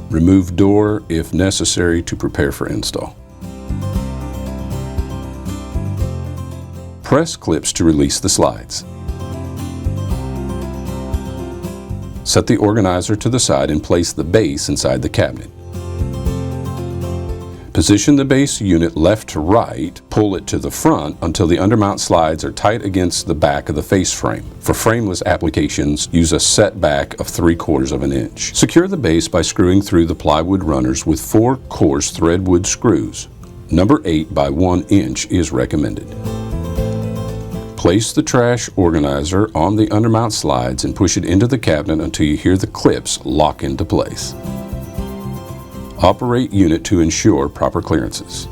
Remove door if necessary to prepare for install. Press clips to release the slides. Set the organizer to the side and place the base inside the cabinet. Position the base unit left to right, pull it to the front until the undermount slides are tight against the back of the face frame. For frameless applications, use a setback of 3/4 of an inch. Secure the base by screwing through the plywood runners with 4 coarse threadwood screws. Number 8 by 1 inch is recommended. Place the trash organizer on the undermount slides and push it into the cabinet until you hear the clips lock into place. Operate unit to ensure proper clearances.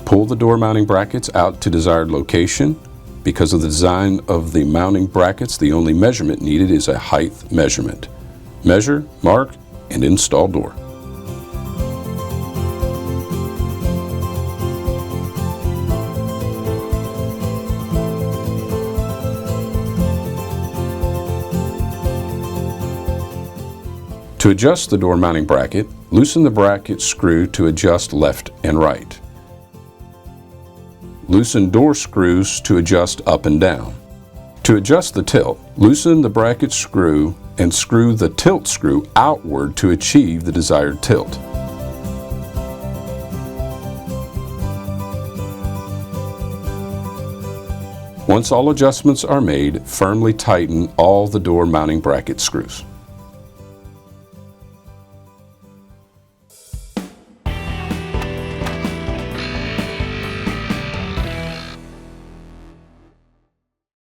Pull the door mounting brackets out to desired location. Because of the design of the mounting brackets, the only measurement needed is a height measurement. Measure, mark, and install door. To adjust the door mounting bracket, loosen the bracket screw to adjust left and right. Loosen door screws to adjust up and down. To adjust the tilt, loosen the bracket screw and screw the tilt screw outward to achieve the desired tilt. Once all adjustments are made, firmly tighten all the door mounting bracket screws.